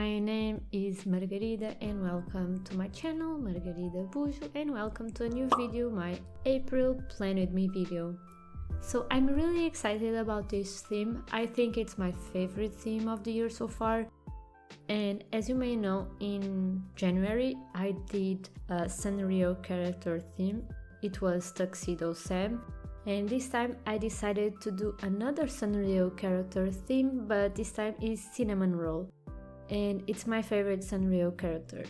my name is Margarida and welcome to my channel, Margarida Bujo, and welcome to a new video, my April Plan With Me video. So I'm really excited about this theme. I think it's my favorite theme of the year so far. And as you may know, in January I did a Sanrio character theme. It was Tuxedo Sam. And this time I decided to do another Sanrio character theme, but this time is Cinnamonroll. And it's my favorite Sanrio character.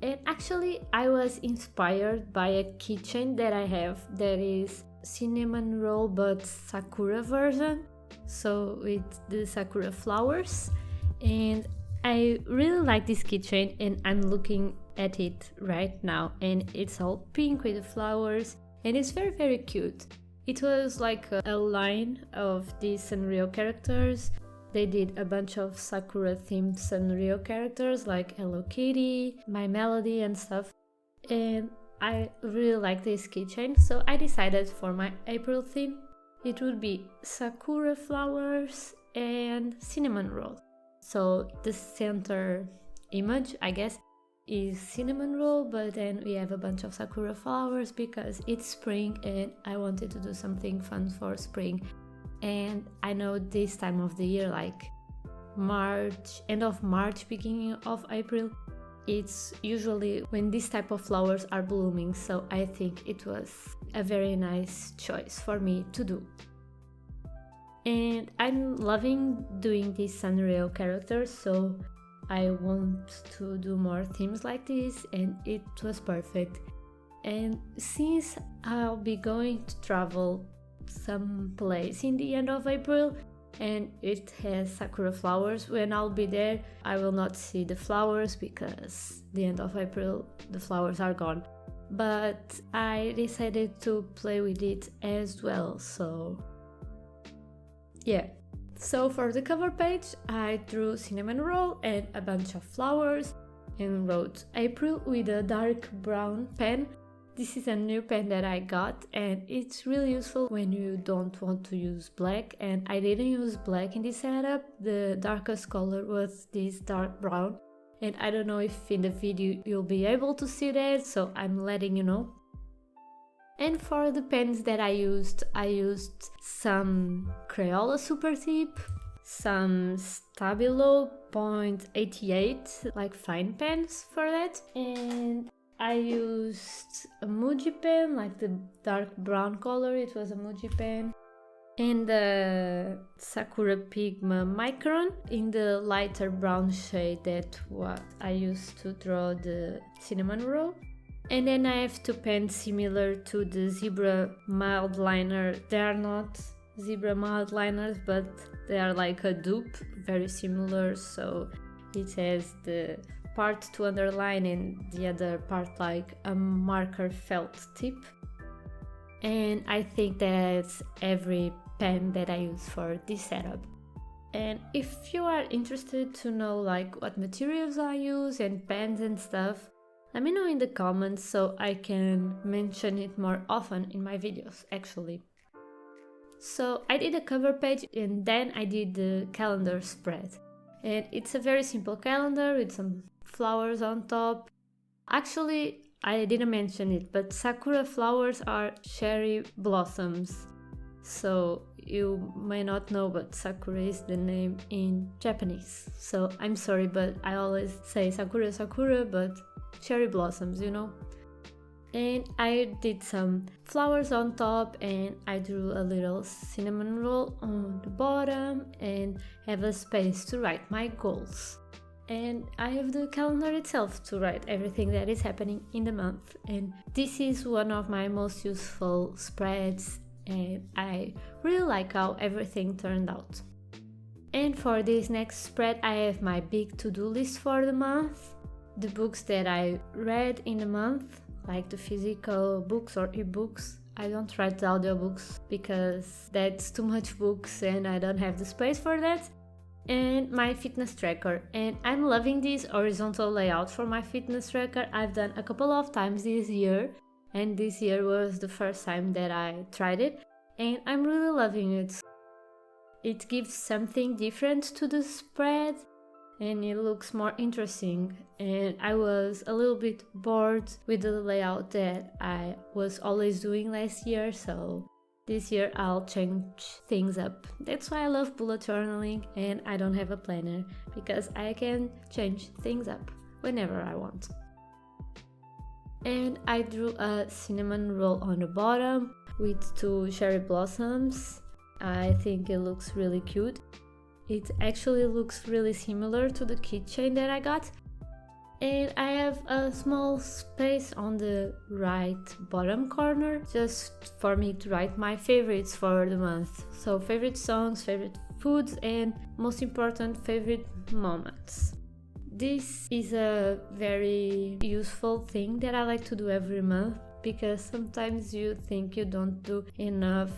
And actually I was inspired by a keychain that I have that is Cinnamonroll but Sakura version. So with the Sakura flowers. And I really like this keychain and I'm looking at it right now. And it's all pink with the flowers and it's very cute. It was like a line of these Sanrio characters. They did a bunch of Sakura themed Sanrio characters like Hello Kitty, My Melody and stuff. And I really like this keychain, so I decided for my April theme it would be Sakura flowers and Cinnamonroll. So the center image, I guess, is Cinnamonroll, but then we have a bunch of Sakura flowers because it's spring and I wanted to do something fun for spring. And I know this time of the year, like March, end of March, beginning of April, it's usually when this type of flowers are blooming, so I think it was a very nice choice for me to do. And I'm loving doing these Sanrio characters, so I want to do more themes like this and it was perfect. And since I'll be going to travel some place in the end of April and it has Sakura flowers, when I'll be there I will not see the flowers because the end of April the flowers are gone. But I decided to play with it as well, so yeah. So for the cover page, I drew Cinnamonroll and a bunch of flowers and wrote April with a dark brown pen. This is a new pen that I got and it's really useful when you don't want to use black, and I didn't use black in this setup. The darkest color was this dark brown and I don't know if in the video you'll be able to see that, so I'm letting you know. And for the pens that I used some Crayola Super Tip, some Stabilo .88, like fine pens for that. And I used a Muji pen, like the dark brown color, it was a Muji pen. And the Sakura Pigma Micron in the lighter brown shade, that what I used to draw the Cinnamonroll. And then I have two pens similar to the Zebra Mild Liner. They are not Zebra Mild Liners, but they are like a dupe, very similar. So it has the part to underline and the other part like a marker felt tip. And I think that's every pen that I use for this setup. And if you are interested to know like what materials I use and pens and stuff, let me know in the comments so I can mention it more often in my videos, actually. So I did a cover page and then I did the calendar spread. And it's a very simple calendar with some flowers on top. Actually, I didn't mention it, but Sakura flowers are cherry blossoms. So you may not know, but Sakura is the name in Japanese. So I'm sorry, but I always say Sakura, but cherry blossoms, you know. And I did some flowers on top and I drew a little Cinnamonroll on the bottom and have a space to write my goals. And I have the calendar itself to write everything that is happening in the month. And this is one of my most useful spreads and I really like how everything turned out. And for this next spread I have my big to-do list for the month. The books that I read in the month, like the physical books or ebooks. I don't write the audiobooks because that's too much books and I don't have the space for that. And my fitness tracker. And I'm loving this horizontal layout for my fitness tracker. I've done a couple of times this year and this year was the first time that I tried it and I'm really loving it. It gives something different to the spread and it looks more interesting, and I was a little bit bored with the layout that I was always doing last year, so this year I'll change things up. That's why I love bullet journaling and I don't have a planner, because I can change things up whenever I want. And I drew a cinnamon roll on the bottom with 2 cherry blossoms. I think it looks really cute. It actually looks really similar to the keychain that I got. And I have a small space on the right bottom corner just for me to write my favorites for the month. So favorite songs, favorite foods, and most important, favorite moments. This is a very useful thing that I like to do every month, because sometimes you think you don't do enough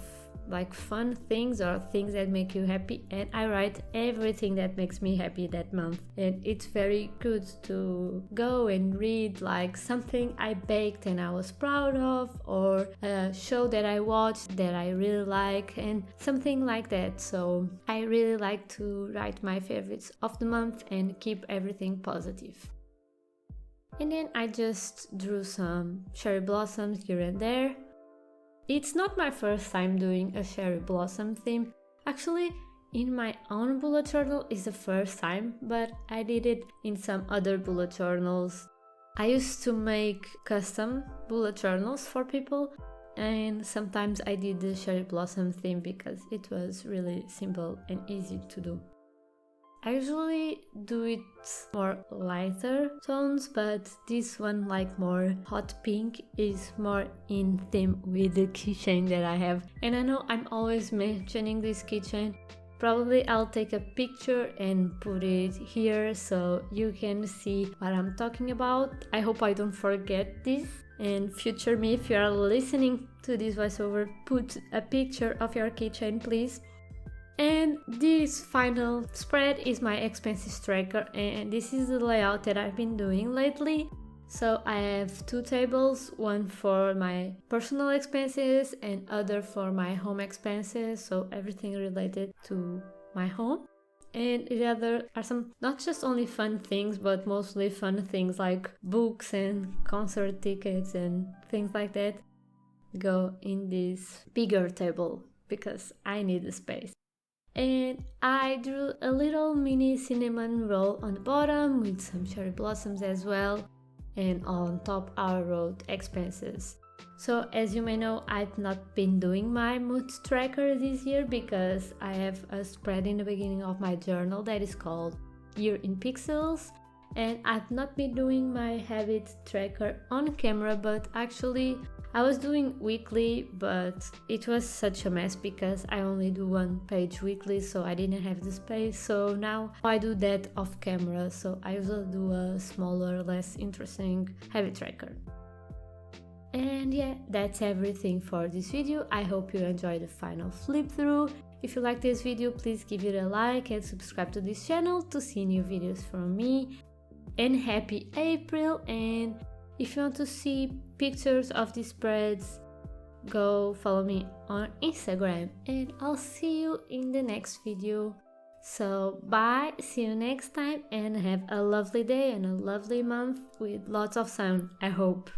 like fun things or things that make you happy, and I write everything that makes me happy that month. And it's very good to go and read like something I baked and I was proud of, or a show that I watched that I really like, and something like that. So I really like to write my favorites of the month and keep everything positive. And then I just drew some cherry blossoms here and there. It's not my first time doing a cherry blossom theme. Actually, in my own bullet journal is the first time, but I did it in some other bullet journals. I used to make custom bullet journals for people, and sometimes I did the cherry blossom theme because it was really simple and easy to do. I usually do it more lighter tones, but this one, like more hot pink, is more in theme with the keychain that I have. And I know I'm always mentioning this keychain. Probably I'll take a picture and put it here so you can see what I'm talking about. I hope I don't forget this. And future me, if you are listening to this voiceover, put a picture of your keychain, please. And this final spread is my expenses tracker, and this is the layout that I've been doing lately. So I have 2 tables, one for my personal expenses and other for my home expenses, so everything related to my home. And the other are some not just only fun things, but mostly fun things like books and concert tickets and things like that go in this bigger table because I need the space. And I drew a little mini cinnamon roll on the bottom with some cherry blossoms as well, and on top I wrote expenses. So as you may know, I've not been doing my mood tracker this year because I have a spread in the beginning of my journal that is called Year in Pixels, and I've not been doing my habit tracker on camera, but actually I was doing weekly, but it was such a mess because I only do 1 page weekly, so I didn't have the space. So now I do that off camera, so I usually do a smaller, less interesting habit tracker. And yeah, that's everything for this video. I hope you enjoyed the final flip through. If you like this video, please give it a like and subscribe to this channel to see new videos from me. And happy April! And if you want to see pictures of these spreads, go follow me on Instagram, and I'll see you in the next video. So bye, see you next time, and have a lovely day and a lovely month with lots of sun, I hope.